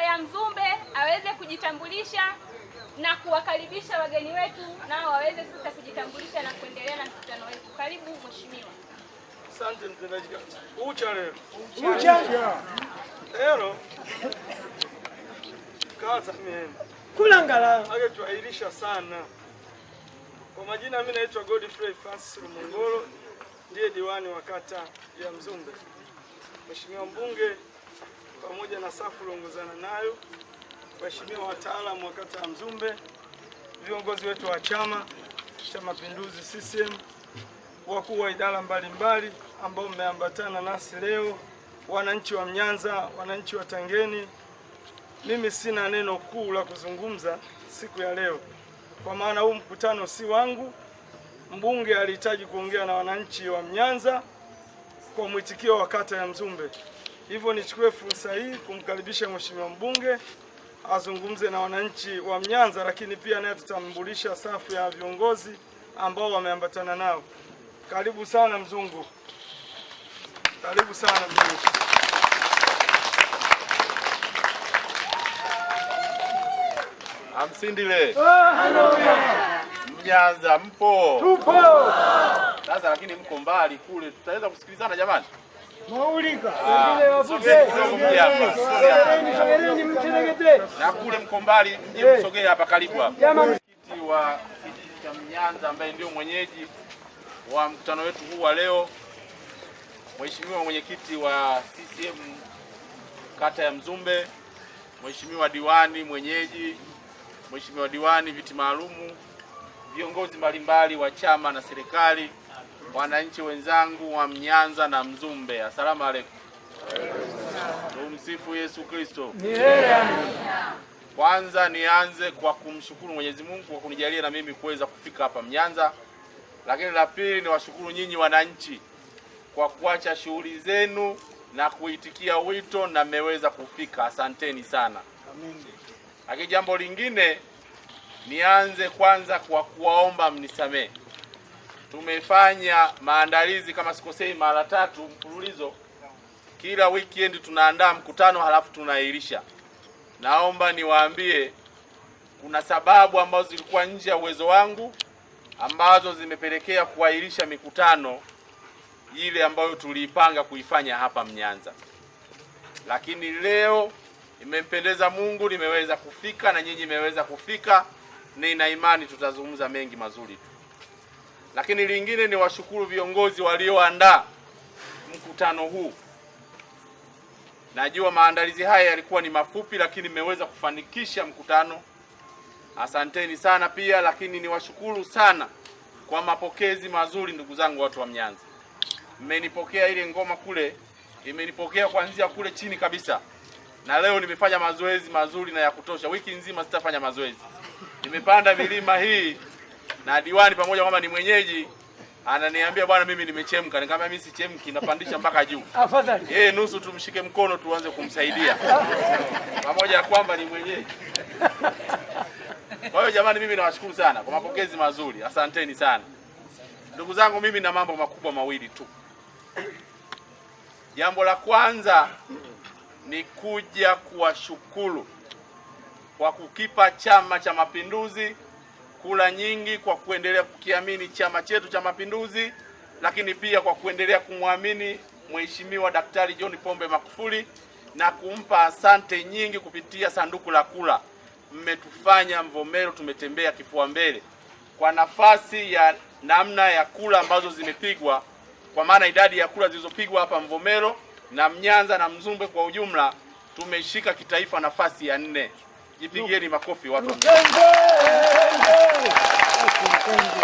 ya Mzumbe aweze kujitambulisha na kuwakaribisha wageni wetu nao waweze sasa kujitambulisha na kuendelea na mkutano wetu. Karibu mheshimiwa. Asante mtendaji kata. Ucha leo. Leo. Kata mimi. Kulangala. Age tuahirisha sana. Kwa majina mimi naitwa Godfrey Francis Mongolo, ndiye diwani wa kata ya Mzumbe. Mheshimiwa mbunge pamoja na safu uliongozana nayo, waheshimiwa wataalamu wa kata ya Mzumbe, viongozi wetu wa Chama cha Mapinduzi CCM, wakuu wa idara mbalimbali ambao mmeambatana nasi leo, wananchi wa Mnyanza, wananchi wa Tangeni. Mimi sina neno kuu la kuzungumza siku ya leo, kwa maana huu mkutano si wangu. Mbunge alihitaji kuongea na wananchi wa Mnyanza kwa mwitikio wa kata ya Mzumbe. Hivyo nichukue fursa hii kumkaribisha mheshimiwa mbunge azungumze na wananchi wa Mnyanza, lakini pia naye tutambulisha safu ya viongozi ambao wameambatana nao. Karibu sana Mzungu. Karibu sana Mzungu. Amsindile. Mnyanza mpo? Tupo. Sasa lakini mko mbali kule, tutaweza kusikilizana jamani? Maulika. Singile wafute. Sogeleni mchenegete. Na kule mko mbali, mje msogee hapa karibu hapa. Mwenyekiti wa kijiji cha Mnyanza ambaye ndio mwenyeji wa mkutano wetu huu wa leo, Mheshimiwa mwenyekiti wa CCM kata ya Mzumbe, Mheshimiwa diwani mwenyeji, Mheshimiwa diwani viti maalumu, viongozi mbalimbali wa chama na serikali, wananchi wenzangu wa Mnyanza na Mzumbe, asalamu alaykum. Tumsifu Yesu Kristo. Kwanza nianze kwa kumshukuru Mwenyezi Mungu kwa kunijalia na mimi kuweza kufika hapa Mnyanza. Lakini la pili ni washukuru nyinyi wananchi kwa kuacha shughuli zenu na kuitikia wito na mmeweza kufika. Asanteni sana. Amen. Lakini jambo lingine nianze kwanza kwa kuwaomba mnisamee. Tumefanya maandalizi kama sikosei mara 3 mfululizo. Kila weekend tunaandaa mkutano halafu tunaahirisha. Naomba niwaambie kuna sababu ambazo zilikuwa nje ya uwezo wangu ambazo zimepelekea kuahirisha mikutano ile ambayo tuliipanga kuifanya hapa Mnyanza. Lakini leo imempendeza Mungu nimeweza kufika na nyinyi mmeweza kufika, nina imani tutazungumza mengi mazuri. Lakini lingine ni washukuru viongozi walioandaa mkutano huu. Najua maandalizi haya yalikuwa ni mafupi lakini mmeweza kufanikisha mkutano. Asanteni sana pia, lakini niwashukuru sana kwa mapokezi mazuri ndugu zangu watu wa Mnyanza. Mmenipokea ile ngoma kule, imenipokea kuanzia kule chini kabisa. Na leo nimefanya mazoezi mazuri na ya kutosha. Wiki nzima sitafanya mazoezi. Nimepanda milima hii na diwani pamoja kwamba ni mwenyeji ananiambia bwana mimi nimechemka. Nikamwambia mimi sichemki, napandisha mpaka juu. Afadhali. Nusu tumshike mkono tuanze kumsaidia. Pamoja kwamba ni mwenyeji. Kwa hiyo jamani mimi nawashukuru sana kwa mapokezi mazuri. Asanteni sana. Ndugu zangu mimi na mambo makubwa mawili tu. Jambo la kwanza ni kuja kuwashukuru kwa kukipa Chama cha Mapinduzi kula nyingi, kwa kuendelea kukiamini chama chetu cha Mapinduzi, lakini pia kwa kuendelea kumwamini Mheshimiwa Daktari John Pombe Magufuli na kumpa asante nyingi kupitia sanduku la kula. Mmetufanya Mvomero tumetembea kifua mbele kwa nafasi ya namna ya kula ambazo zimepigwa, kwa maana idadi ya kula zilizopigwa hapa Mvomero na Mnyanza na Mzumbe kwa ujumla tumeshika kitaifa nafasi ya 4. Jipigieni makofi watu.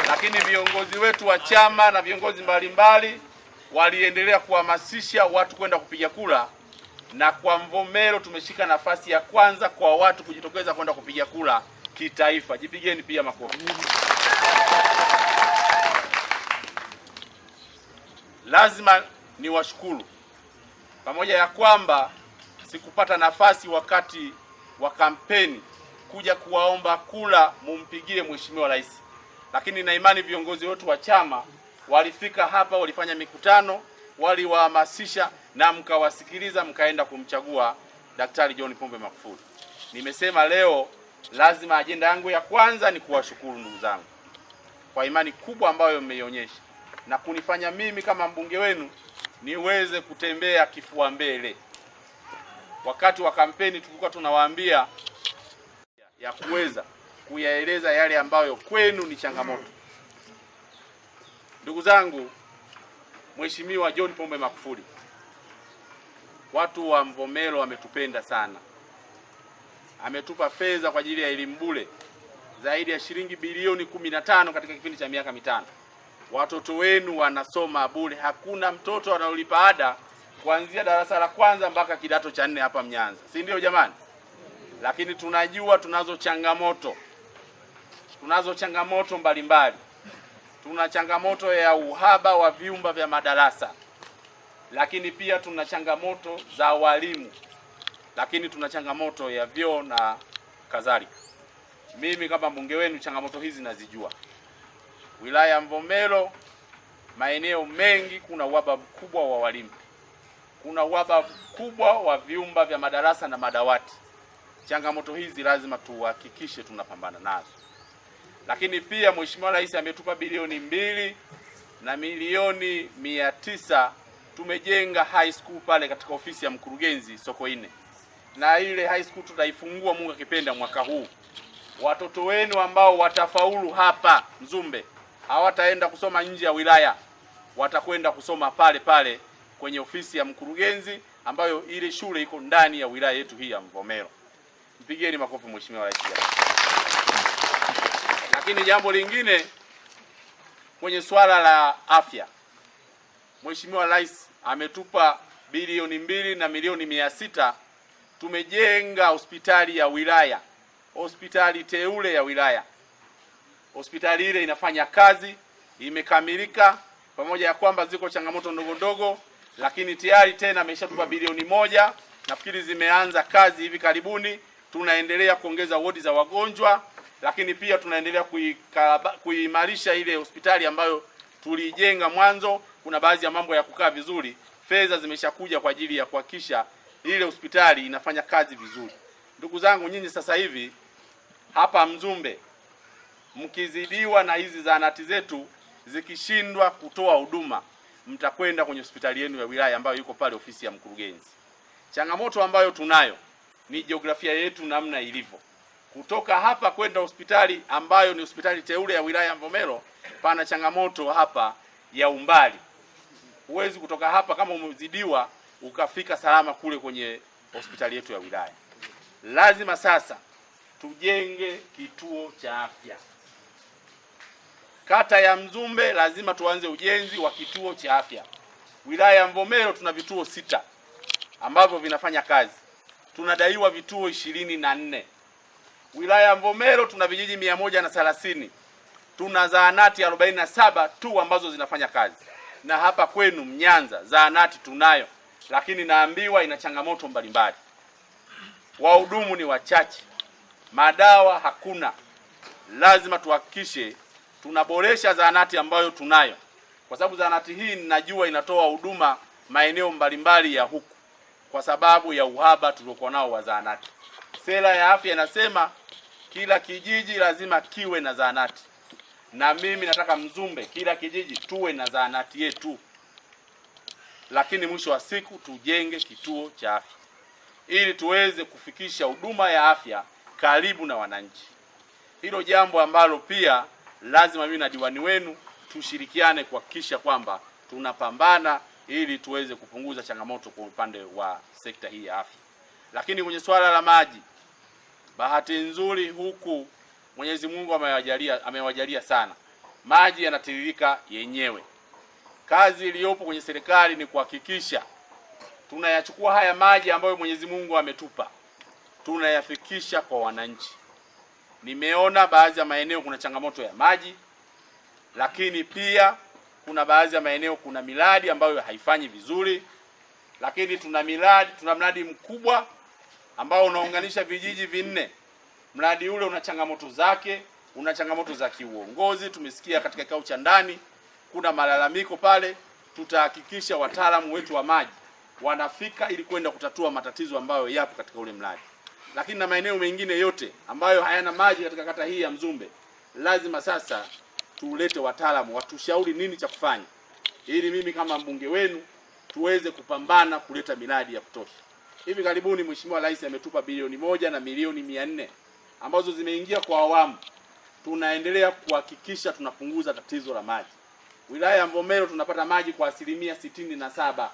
Lakini viongozi wetu wa chama na viongozi mbalimbali waliendelea kuhamasisha watu kwenda kupiga kura, na kwa Mvomero tumeshika nafasi ya kwanza kwa watu kujitokeza kwenda kupiga kura kitaifa. Jipigeni pia makofi. Lazima niwashukuru, pamoja ya kwamba sikupata nafasi wakati wa kampeni kuja kuwaomba kula mumpigie Mheshimiwa Rais, lakini na imani viongozi wetu wa chama walifika hapa, walifanya mikutano, waliwahamasisha na mkawasikiliza, mkaenda kumchagua Daktari John Pombe Magufuli. Nimesema leo lazima ajenda yangu ya kwanza ni kuwashukuru ndugu zangu kwa imani kubwa ambayo mmeionyesha na kunifanya mimi kama mbunge wenu niweze kutembea kifua mbele. Wakati wa kampeni tulikuwa tunawaambia ya kuweza kuyaeleza yale ambayo kwenu ni changamoto. Ndugu zangu, Mheshimiwa John Pombe Magufuli, watu wa Mvomero wametupenda sana. Ametupa fedha kwa ajili ya elimu bure zaidi ya shilingi bilioni 15 katika kipindi cha miaka mitano. Watoto wenu wanasoma bure, hakuna mtoto anaolipa ada kuanzia darasa la kwanza mpaka kidato cha 4 hapa Mnyanza, si ndio jamani? Lakini tunajua tunazo changamoto mbalimbali. Tuna changamoto ya uhaba wa vyumba vya madarasa, lakini pia tuna changamoto za walimu, lakini tuna changamoto ya vyoo na kadhalika. Mimi kama mbunge wenu changamoto hizi nazijua. Wilaya ya Mvomero, maeneo mengi kuna uhaba mkubwa wa walimu, kuna uhaba mkubwa wa vyumba vya madarasa na madawati. Changamoto hizi lazima tuhakikishe tunapambana nazo. Lakini pia Mheshimiwa Rais ametupa bilioni 2 na milioni 900. Tumejenga high school pale katika ofisi ya mkurugenzi Sokoine, na ile high school tutaifungua Mungu akipenda mwaka huu. Watoto wenu ambao watafaulu hapa Mzumbe hawataenda kusoma nje ya wilaya, watakwenda kusoma pale pale kwenye ofisi ya mkurugenzi, ambayo ile shule iko ndani ya wilaya yetu hii ya Mvomero. Mpigieni makofi Mheshimiwa Rais. Lakini jambo lingine kwenye swala la afya, Mheshimiwa Rais ametupa bilioni 2 na milioni 600. Tumejenga hospitali ya wilaya, hospitali teule ya wilaya. Hospitali ile inafanya kazi, imekamilika, pamoja ya kwamba ziko changamoto ndogo ndogo, lakini tayari tena ameshatupa bilioni 1. Nafikiri zimeanza kazi hivi karibuni. Tunaendelea kuongeza wodi za wagonjwa, lakini pia tunaendelea kuimarisha ile hospitali ambayo tulijenga mwanzo. Kuna baadhi ya mambo ya kukaa vizuri, fedha zimeshakuja kwa ajili ya kuhakikisha ile hospitali inafanya kazi vizuri. Ndugu zangu, nyinyi sasa hivi hapa Mzumbe mkizidiwa na hizi zahanati zetu zikishindwa kutoa huduma, mtakwenda kwenye hospitali yenu ya wilaya ambayo yuko pale ofisi ya mkurugenzi. Changamoto ambayo tunayo ni jiografia yetu namna ilivyo. Kutoka hapa kwenda hospitali ambayo ni hospitali teule ya wilaya ya Mvomero, pana changamoto hapa ya umbali. Huwezi kutoka hapa kama umezidiwa ukafika salama kule kwenye hospitali yetu ya wilaya. Lazima sasa tujenge kituo cha afya. Kata ya Mzumbe lazima tuanze ujenzi wa kituo cha afya. Wilaya ya Mvomero tuna vituo 6 ambavyo vinafanya kazi. Tunadaiwa vituo 24. Wilaya ya Mvomero tuna vijiji 130. Tuna zahanati 47 tu ambazo zinafanya kazi. Na hapa kwenu Mnyanza zahanati tunayo, lakini naambiwa ina changamoto mbalimbali. Wahudumu ni wachache, madawa hakuna. Lazima tuhakikishe tunaboresha zahanati ambayo tunayo, kwa sababu zahanati hii ninajua inatoa huduma maeneo mbalimbali ya huku kwa sababu ya uhaba tuliokuwa nao wa zahanati. Sera ya afya inasema kila kijiji lazima kiwe na zahanati, na mimi nataka Mzumbe kila kijiji tuwe na zahanati yetu. Lakini mwisho wa siku tujenge kituo cha afya ili tuweze kufikisha huduma ya afya karibu na wananchi. Hilo jambo ambalo pia lazima mimi na diwani wenu tushirikiane kuhakikisha kwamba tunapambana ili tuweze kupunguza changamoto kwa upande wa sekta hii ya afya. Lakini kwenye swala la maji, bahati nzuri huku Mwenyezi Mungu amewajalia sana. Maji yanatiririka yenyewe. Kazi iliyopo kwenye serikali ni kuhakikisha tunayachukua haya maji ambayo Mwenyezi Mungu ametupa, tunayafikisha kwa wananchi. Nimeona baadhi ya maeneo kuna changamoto ya maji, lakini pia kuna baadhi ya maeneo kuna miradi ambayo haifanyi vizuri. Lakini tuna mradi mkubwa ambao unaunganisha vijiji 4. Mradi ule una changamoto zake, una changamoto za kiuongozi. Tumesikia katika kikao cha ndani kuna malalamiko pale. Tutahakikisha wataalamu wetu wa maji wanafika ili kwenda kutatua matatizo ambayo yapo katika ule mradi. Lakini na maeneo mengine yote ambayo hayana maji katika kata hii ya Mzumbe, lazima sasa tulete wataalamu watushauri nini cha kufanya, ili mimi kama mbunge wenu tuweze kupambana kuleta miradi ya kutosha. Hivi karibuni Mheshimiwa Rais ametupa bilioni 1 na milioni 400 ambazo zimeingia kwa awamu. Tunaendelea kuhakikisha tunapunguza tatizo la maji. Wilaya ya Mvomero tunapata maji kwa 67%,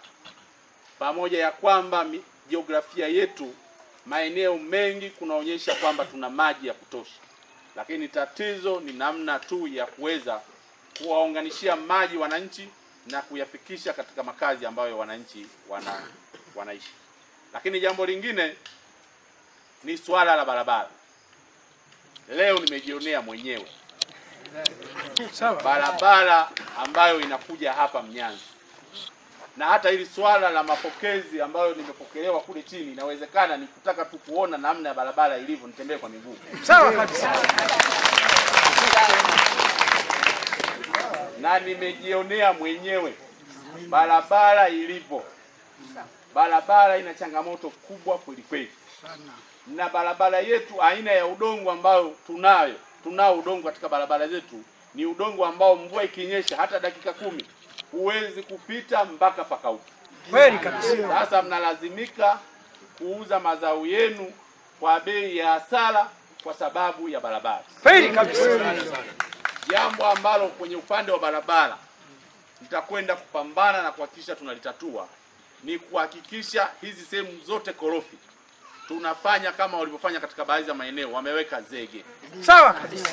pamoja ya kwamba jiografia yetu maeneo mengi kunaonyesha kwamba tuna maji ya kutosha, lakini tatizo ni namna tu ya kuweza kuwaunganishia maji wananchi na kuyafikisha katika makazi ambayo wananchi wanaishi. Lakini jambo lingine ni swala la barabara. Leo nimejionea mwenyewe barabara ambayo inakuja hapa Mnyanza, na hata hili swala la mapokezi ambayo nimepokelewa kule chini, inawezekana ni kutaka tu kuona namna ya barabara ilivyo, nitembee kwa miguu. Sawa kabisa. Na nimejionea mwenyewe barabara ilivyo. Barabara ina changamoto kubwa kweli kweli, na barabara yetu aina ya udongo ambayo tunao udongo katika barabara zetu ni udongo ambao mvua ikinyesha hata dakika 10 huwezi kupita mpaka pakauke. Kweli kabisa. Sasa mnalazimika kuuza mazao yenu kwa bei ya hasara kwa sababu ya barabara. Kweli kabisa. Jambo ambalo kwenye upande wa barabara nitakwenda kupambana na kuhakikisha tunalitatua ni kuhakikisha hizi sehemu zote korofi tunafanya kama walivyofanya katika baadhi ya maeneo, wameweka zege. Sawa kabisa.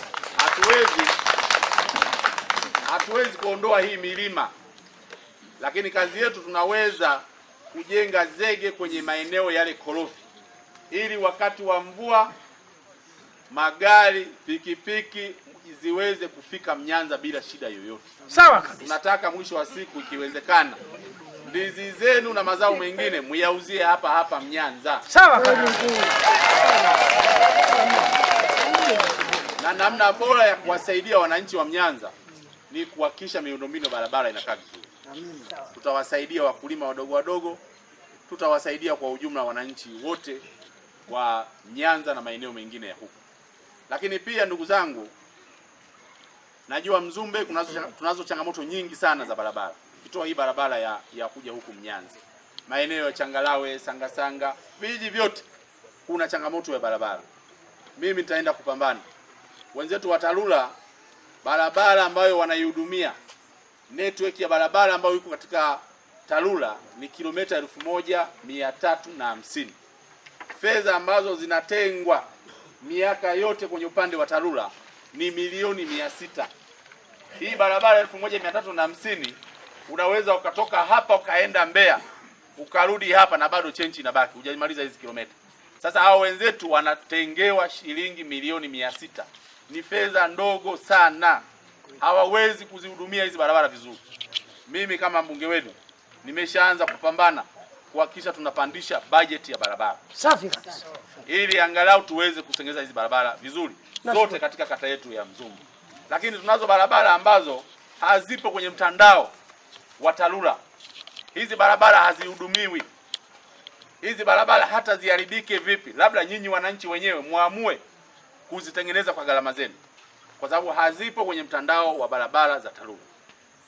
Hatuwezi kuondoa hii milima, lakini kazi yetu tunaweza kujenga zege kwenye maeneo yale korofi, ili wakati wa mvua magari, pikipiki ziweze kufika Mnyanza bila shida yoyote. Sawa kabisa. Tunataka mwisho wa siku ikiwezekana ndizi zenu na mazao mengine muyauzie hapa Mnyanza. Sawa kabisa. Na namna bora ya kuwasaidia wananchi wa Mnyanza ni kuhakikisha miundombinu barabara inakaa vizuri. Tutawasaidia wakulima wadogo, tutawasaidia kwa ujumla wananchi wote wa Mnyanza na maeneo mengine ya huku. Lakini pia ndugu zangu, najua Mzumbe tunazo changamoto nyingi sana za barabara. Kitoa hii barabara ya kuja huku Mnyanza, maeneo ya Changalawe, Sangasanga, vijiji vyote kuna changamoto ya barabara. Mimi nitaenda kupambana. Wenzetu wa TARURA, barabara ambayo wanaihudumia, network ya barabara ambayo iko katika TARURA ni kilomita 1350. Fedha ambazo zinatengwa miaka yote kwenye upande wa TARURA ni milioni 600. Hii barabara 1350 unaweza ukatoka hapa ukaenda Mbeya ukarudi hapa na bado chenchi inabaki, hujamaliza hizi kilomita. Sasa hao wenzetu wanatengewa shilingi milioni 600. Ni fedha ndogo sana, hawawezi kuzihudumia hizi barabara vizuri. Mimi kama mbunge wenu nimeshaanza kupambana kuhakikisha tunapandisha bajeti ya barabara. Safi kabisa. Ili angalau tuweze kutengeneza hizi barabara vizuri zote katika kata yetu ya Mzumbe. Lakini tunazo barabara ambazo hazipo kwenye mtandao wa TARURA. Hizi barabara hazihudumiwi. Hizi barabara hata ziharibike vipi, labda nyinyi wananchi wenyewe muamue kuzitengeneza kwa gharama zenu, kwa sababu hazipo kwenye mtandao wa barabara za TARURA.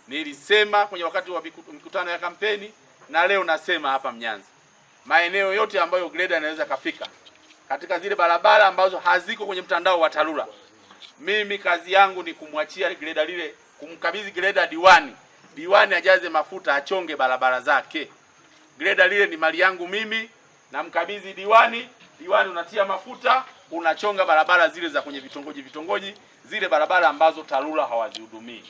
Nilisema kwenye wakati wa mikutano ya kampeni na leo nasema hapa Mnyanza, maeneo yote ambayo greda inaweza kafika katika zile barabara ambazo haziko kwenye mtandao wa TARURA, mimi kazi yangu ni kumwachia greda lile, kumkabidhi greda diwani ajaze mafuta achonge barabara zake. Greda lile ni mali yangu mimi, na mkabidhi diwani unatia mafuta, unachonga barabara zile za kwenye vitongoji, zile barabara ambazo TARURA hawazihudumii.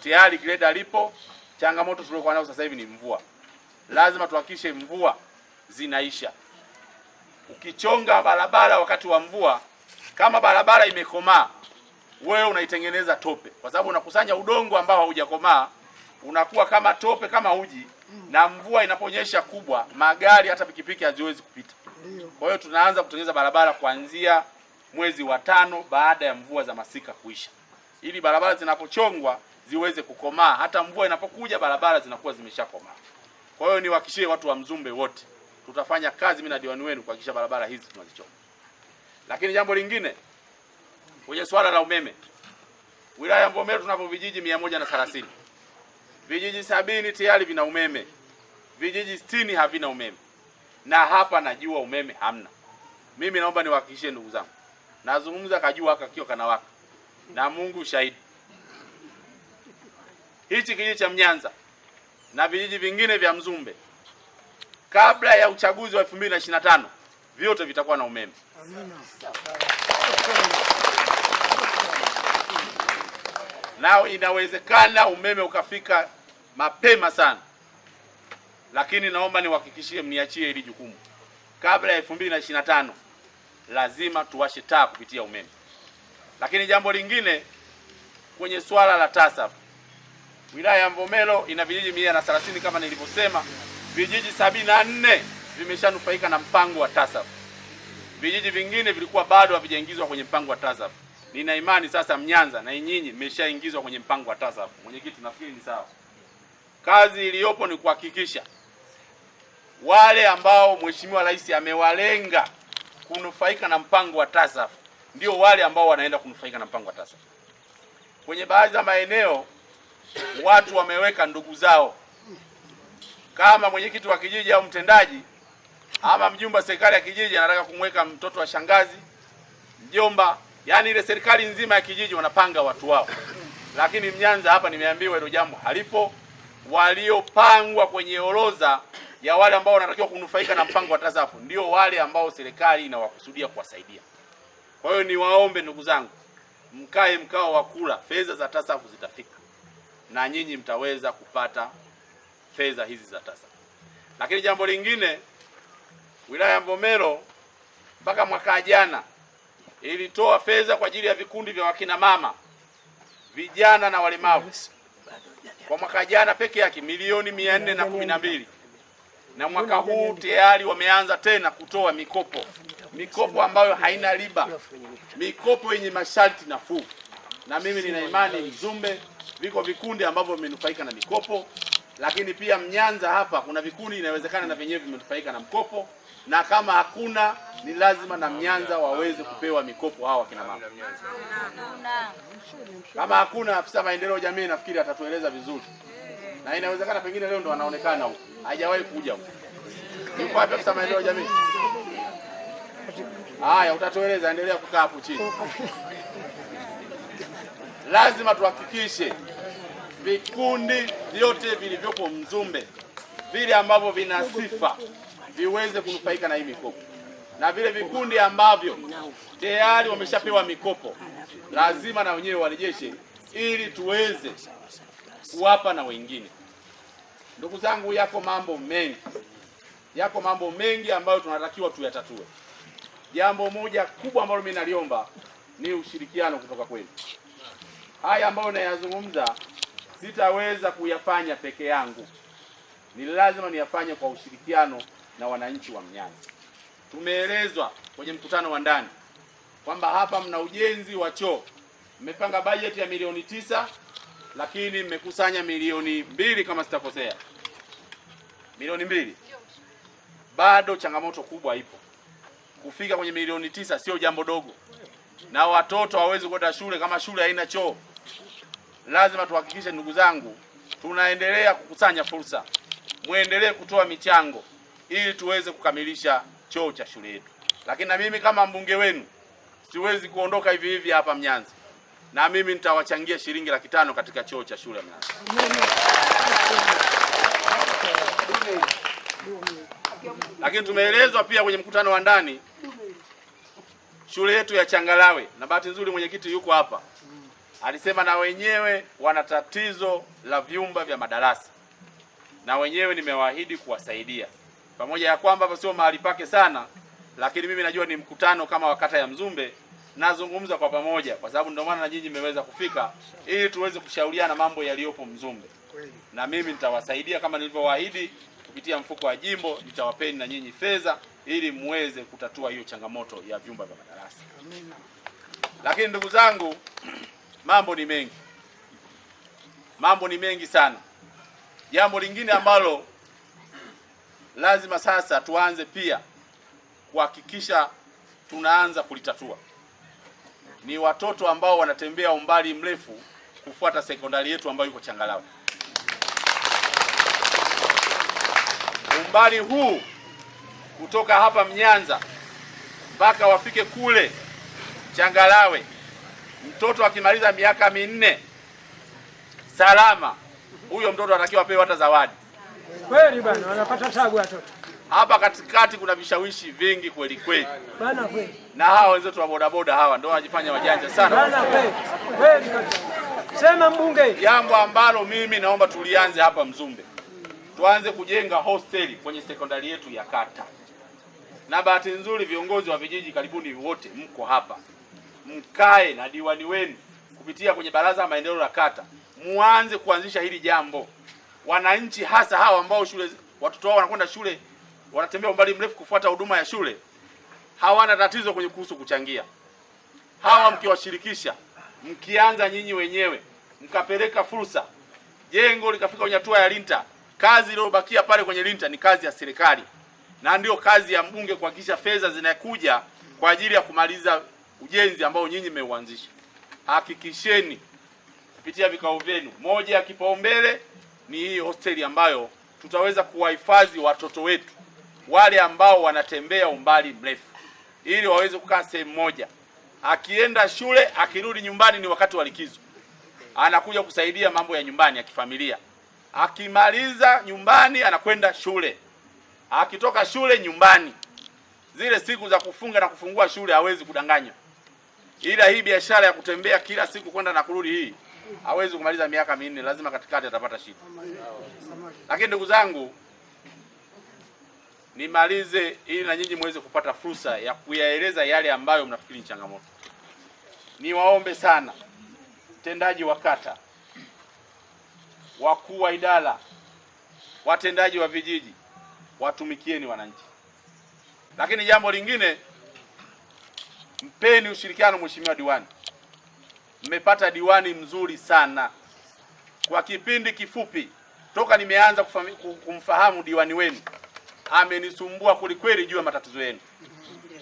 Tayari greda lipo. Changamoto tuliokuwa nayo sasa hivi ni mvua. Lazima tuhakikishe mvua zinaisha. Ukichonga barabara wakati wa mvua, kama barabara imekomaa, wewe unaitengeneza tope, kwa sababu unakusanya udongo ambao haujakomaa, unakuwa kama tope, kama uji, na mvua inaponyesha kubwa, magari hata pikipiki haziwezi kupita. Kwa hiyo tunaanza kutengeneza barabara kuanzia mwezi wa 5 baada ya mvua za masika kuisha, ili barabara zinapochongwa ziweze kukomaa, hata mvua inapokuja barabara zinakuwa zimeshakomaa. Kwa hiyo niwahakikishie watu wa Mzumbe wote, tutafanya kazi mimi na diwani wenu kuhakikisha barabara hizi tunazichoma. Lakini jambo lingine kwenye swala la umeme, wilaya ya Mvomero tunapo vijiji 130. Vijiji 70 tayari vina umeme. Vijiji 60 havina umeme. Na hapa najua umeme hamna. Mimi naomba niwahakikishie ndugu zangu. Nazungumza kajua kakio kanawaka. Na Mungu shahidi. Hichi kijiji cha Mnyanza na vijiji vingine vya Mzumbe kabla ya uchaguzi wa 2025 vyote vitakuwa na umeme. Nao inawezekana umeme ukafika mapema sana. Lakini naomba niwahakikishie, mniachie hili jukumu. Kabla ya 2025 lazima tuwashe taa kupitia umeme. Lakini jambo lingine kwenye swala la TASAF. Wilaya ya Mvomero ina vijiji 130 kama nilivyosema, vijiji 74 vimeshanufaika na mpango wa TASAF. Vijiji vingine vilikuwa bado havijaingizwa kwenye mpango wa TASAF. Nina imani sasa Mnyanza na nyinyi mmeshaingizwa kwenye mpango wa TASAF. Mwenyekiti, nafikiri ni sawa. Kazi iliyopo ni kuhakikisha wale ambao Mheshimiwa Rais amewalenga kunufaika na mpango wa TASAF ndio wale ambao wanaenda kunufaika na mpango wa TASAF. Kwenye baadhi ya maeneo watu wameweka ndugu zao kama mwenyekiti wa kijiji au mtendaji ama mjumbe serikali ya kijiji anataka kumweka mtoto wa shangazi, mjomba, yani ile serikali nzima ya kijiji wanapanga watu wao. Lakini Mnyanza hapa nimeambiwa hilo jambo halipo. Waliopangwa kwenye orodha ya wale ambao wanatakiwa kunufaika na mpango wa TASAF ndio wale ambao serikali inawakusudia kuwasaidia. Kwa hiyo niwaombe ndugu zangu, mkae mkao wa kula, fedha za TASAF zitafika na nyinyi mtaweza kupata fedha hizi za TASAF. Lakini jambo lingine, wilaya ya Mvomero mpaka mwaka jana ilitoa fedha kwa ajili ya vikundi vya wakina mama, vijana na walemavu. Kwa mwaka jana peke yake milioni 412. Na mwaka huu tayari wameanza tena kutoa mikopo. Mikopo ambayo haina riba. Mikopo yenye masharti nafuu. Na mimi nina imani Mzumbe viko vikundi ambavyo vimenufaika na mikopo. Lakini pia Mnyanza hapa kuna vikundi inawezekana na vyenyewe vimenufaika na mkopo. Na kama hakuna ni lazima na Mnyanza waweze kupewa mikopo hawa kina mama. Kama hakuna, afisa maendeleo jamii nafikiri atatueleza vizuri. Na inawezekana pengine leo ndo anaonekana huko. Hajawahi kuja huko. Yuko wapi afisa maendeleo jamii? Haya, utatueleza, endelea kukaa hapo chini. Lazima tuhakikishe vikundi vyote vilivyopo Mzumbe vile ambavyo vina sifa viweze kunufaika na hii mikopo. Na vile vikundi ambavyo tayari wameshapewa mikopo lazima na wenyewe warejeshe ili tuweze kuwapa na wengine. Ndugu zangu, yako mambo mengi ambayo tunatakiwa tuyatatue. Jambo moja kubwa ambalo mimi naliomba ni ushirikiano kutoka kwenu. Haya ambayo nayazungumza sitaweza kuyafanya peke yangu. Ni lazima niyafanye kwa ushirikiano na wananchi wa Mnyanza. Tumeelezwa kwenye mkutano wa ndani kwamba hapa mna ujenzi wa choo. Mmepanga bajeti ya milioni 9 lakini mmekusanya milioni 2 kama sitakosea. Milioni 2. Bado changamoto kubwa ipo. Kufika kwenye milioni 9 sio jambo dogo. Na watoto hawezi kwenda shule kama shule haina choo. Lazima tuhakikishe ndugu zangu tunaendelea kukusanya fursa. Muendelee kutoa michango ili tuweze kukamilisha choo cha shule yetu. Lakini na mimi kama mbunge wenu siwezi kuondoka hivi hivi hapa Mnyanza. Na mimi nitawachangia shilingi 500 katika choo cha shule ya Mnyanza. Lakini tumeelezwa pia kwenye mkutano wa ndani shule yetu ya Changalawe, na bahati nzuri mwenyekiti yuko hapa. Alisema na wenyewe wana tatizo la vyumba vya madarasa. Na wenyewe nimewaahidi kuwasaidia. Pamoja ya kwamba hapa sio mahali pake sana, lakini mimi najua ni mkutano kama wakata ya Mzumbe, nazungumza kwa pamoja kwa sababu ndio maana na nyinyi mmeweza kufika ili tuweze kushauriana mambo yaliyopo Mzumbe. Na mimi nitawasaidia kama nilivyowaahidi kupitia mfuko wa jimbo, nitawapeni na nyinyi fedha ili muweze kutatua hiyo changamoto ya vyumba vya madarasa. Lakini ndugu zangu, mambo ni mengi. Mambo ni mengi sana. Jambo lingine ambalo lazima sasa tuanze pia kuhakikisha tunaanza kulitatua. Ni watoto ambao wanatembea umbali mrefu kufuata sekondari yetu ambayo iko Changalawe. Umbali huu kutoka hapa Mnyanza mpaka wafike kule Changalawe, mtoto akimaliza miaka 4 salama, huyo mtoto anatakiwa apewe hata zawadi. Kweli bana, wanapata tabu watoto. Hapa katikati kuna vishawishi vingi kweli kweli. Bana kweli. Na hawa wenzetu wa bodaboda hawa ndio wanajifanya wajanja sana. Bana kweli. Kweli kabisa. Sema mbunge. Jambo ambalo mimi naomba tulianze hapa Mzumbe. Tuanze kujenga hosteli kwenye sekondari yetu ya kata. Na bahati nzuri viongozi wa vijiji karibuni wote mko hapa. Mkae na diwani wenu kupitia kwenye baraza la maendeleo la kata. Muanze kuanzisha hili jambo. Wananchi hasa hawa ambao shule watoto wao wanakwenda shule, wanatembea umbali mrefu kufuata huduma ya shule, hawana tatizo kwenye kuhusu kuchangia. Hawa mkiwashirikisha, mkianza nyinyi wenyewe, mkapeleka fursa, jengo likafika kwenye hatua ya linta, kazi iliyobakia pale kwenye linta ni kazi ya serikali. Na ndio kazi ya mbunge kuhakikisha fedha zinakuja kwa ajili ya kumaliza ujenzi ambao nyinyi mmeuanzisha. Hakikisheni kupitia vikao vyenu, moja ya kipaumbele ni hii hosteli ambayo tutaweza kuwahifadhi watoto wetu wale ambao wanatembea umbali mrefu, ili waweze kukaa sehemu moja. Akienda shule, akirudi nyumbani ni wakati wa likizo, anakuja kusaidia mambo ya nyumbani ya kifamilia. Akimaliza nyumbani anakwenda shule, akitoka shule nyumbani. Zile siku za kufunga na kufungua shule hawezi kudanganywa. Ila hii biashara ya kutembea kila siku kwenda na kurudi, hii hawezi kumaliza miaka 4, lazima katikati atapata shida. Lakini ndugu zangu, nimalize ili na nyinyi muweze kupata fursa ya kuyaeleza yale ambayo mnafikiri ni changamoto. Niwaombe sana mtendaji wa kata, wakuu wa idara, watendaji wa vijiji, watumikieni wananchi. Lakini jambo lingine, mpeni ushirikiano mheshimiwa diwani. Mmepata diwani mzuri sana. Kwa kipindi kifupi toka nimeanza kumfahamu diwani wenu, amenisumbua kulikweli juu ya matatizo yenu.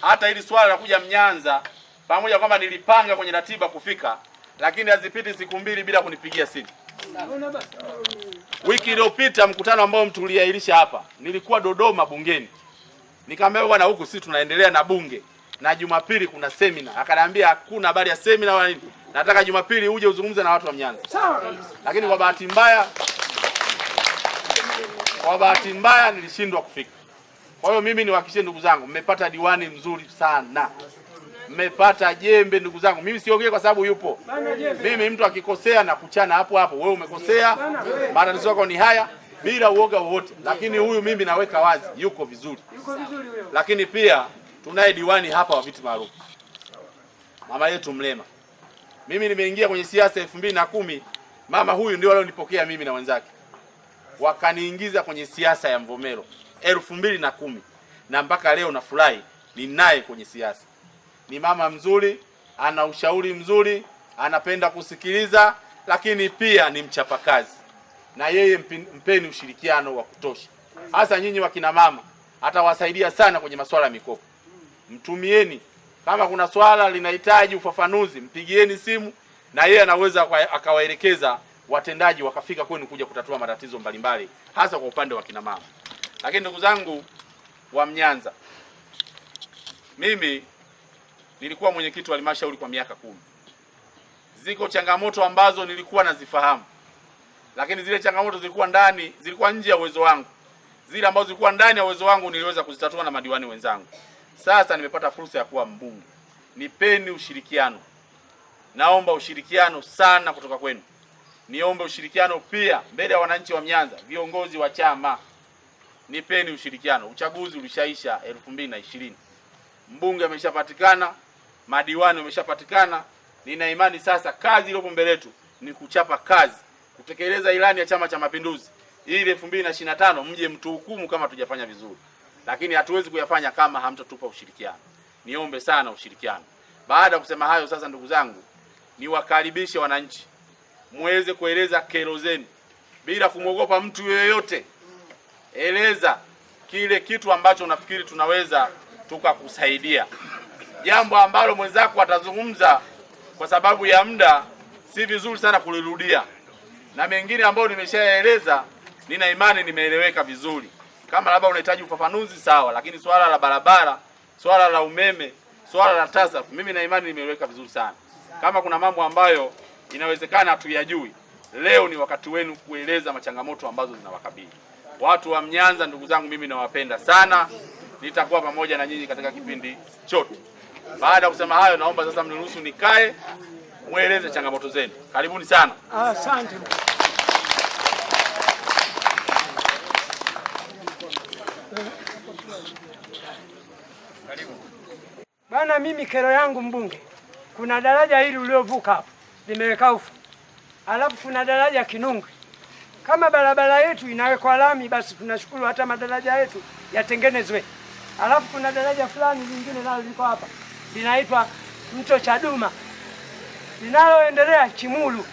Hata hili swala la kuja Mnyanza, pamoja kwamba nilipanga kwenye ratiba kufika, lakini hazipiti siku 2 bila kunipigia simu. Wiki iliyopita mkutano ambao mtuliahirisha hapa, nilikuwa Dodoma bungeni. Nikamwambia bwana, huku sisi tunaendelea na bunge na Jumapili kuna semina. Akaniambia hakuna habari ya semina wala nini. Nataka Jumapili uje uzungumze na watu wa Mnyanza. Lakini kwa bahati mbaya nilishindwa kufika. Kwa hiyo mimi niwahakikishie ndugu zangu, mmepata diwani mzuri sana. Mmepata jembe ndugu zangu. Mimi siongee kwa sababu yupo. Mimi mtu akikosea na kuchana hapo hapo, wewe umekosea, matatizo yako ni haya, bila uoga wowote. Lakini huyu mimi naweka wazi, yuko vizuri. Lakini pia tunaye diwani hapa wa viti maalum, mama yetu Mlema. Mimi nimeingia kwenye siasa 2010, mama huyu ndio alionipokea mimi na wenzake, wakaniingiza kwenye siasa ya Mvomero 2010, na mpaka leo nafurahi ni naye kwenye siasa. Ni mama mzuri, ana ushauri mzuri, anapenda kusikiliza, lakini pia ni mchapakazi. Na yeye mpeni ushirikiano wa kutosha. Hasa nyinyi wakina mama, atawasaidia sana kwenye masuala ya mikopo. Mtumieni, kama kuna swala linahitaji ufafanuzi, mpigieni simu na yeye anaweza akawaelekeza watendaji wakafika kwenu kuja kutatua matatizo mbalimbali, hasa kwa upande wa kina mama. Lakini ndugu zangu wa Mnyanza, mimi nilikuwa mwenyekiti wa halmashauri kwa miaka 10. Ziko changamoto ambazo nilikuwa nazifahamu, lakini zile changamoto zilikuwa nje ya uwezo wangu. Zile ambazo zilikuwa ndani ya uwezo wangu niliweza kuzitatua na madiwani wenzangu. Sasa nimepata fursa ya kuwa mbunge. Nipeni ushirikiano. Naomba ushirikiano sana kutoka kwenu. Niombe ushirikiano pia mbele ya wananchi wa Mnyanza, viongozi wa chama. Nipeni ushirikiano. Uchaguzi ulishaisha 2020. Mbunge ameshapatikana, madiwani wameshapatikana. Nina imani sasa kazi iliyopo mbele yetu ni kuchapa kazi, kutekeleza ilani ya Chama cha Mapinduzi ili 2025 mje mtuhukumu kama tujafanya vizuri. Lakini hatuwezi kuyafanya kama hamtatupa ushirikiano. Niombe sana ushirikiano. Baada ya kusema hayo, sasa ndugu zangu, niwakaribishe wananchi muweze kueleza kero zenu bila kumwogopa mtu yeyote. Eleza kile kitu ambacho unafikiri tunaweza tukakusaidia. Jambo ambalo mwenzako atazungumza kwa sababu ya muda, si vizuri sana kulirudia, na mengine ambayo nimeshaeleza nina imani nimeeleweka vizuri. Kama labda unahitaji ufafanuzi sawa, lakini swala la barabara, swala la umeme, swala la TASAF, mimi na imani nimeeleweka vizuri sana. Kama kuna mambo ambayo inawezekana hatuyajui, leo ni wakati wenu kueleza machangamoto ambazo zinawakabili. Watu wa Mnyanza, ndugu zangu, mimi nawapenda sana. Nitakuwa pamoja na nyinyi katika kipindi chote. Baada ya kusema hayo, naomba sasa mniruhusu nikae mueleze changamoto zenu. Karibuni sana. Asante. Bana, mimi kero yangu mbunge, kuna daraja hili uliovuka hapo limeweka ufu, alafu kuna daraja Kinungwi. Kama barabara yetu inawekwa lami, basi tunashukuru hata madaraja yetu yatengenezwe. Alafu kuna daraja fulani lingine nalo liko hapa linaitwa Mto Chaduma linaloendelea Chimulu.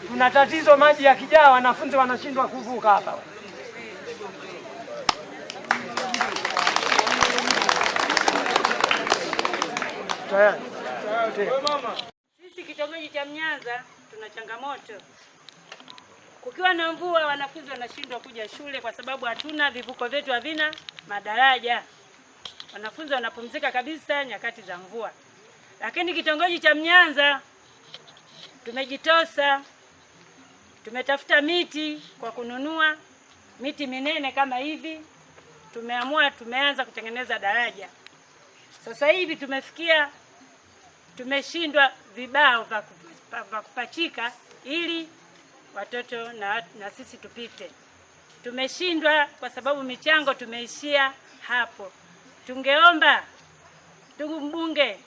Kuna tatizo, maji yakijaa wanafunzi wanashindwa kuvuka hapa. Sisi kitongoji cha Mnyanza tuna changamoto. Kukiwa na mvua, wanafunzi wanashindwa kuja shule kwa sababu hatuna vivuko vyetu, havina madaraja. Wanafunzi wanapumzika kabisa nyakati za mvua. Lakini kitongoji cha Mnyanza tumejitosa, tumetafuta miti kwa kununua miti minene kama hivi. Tumeanza kutengeneza daraja. Sasa hivi tumeshindwa vibao vya kupachika ili watoto na sisi tupite. Tumeshindwa kwa sababu michango tumeishia hapo. Tungeomba ndugu mbunge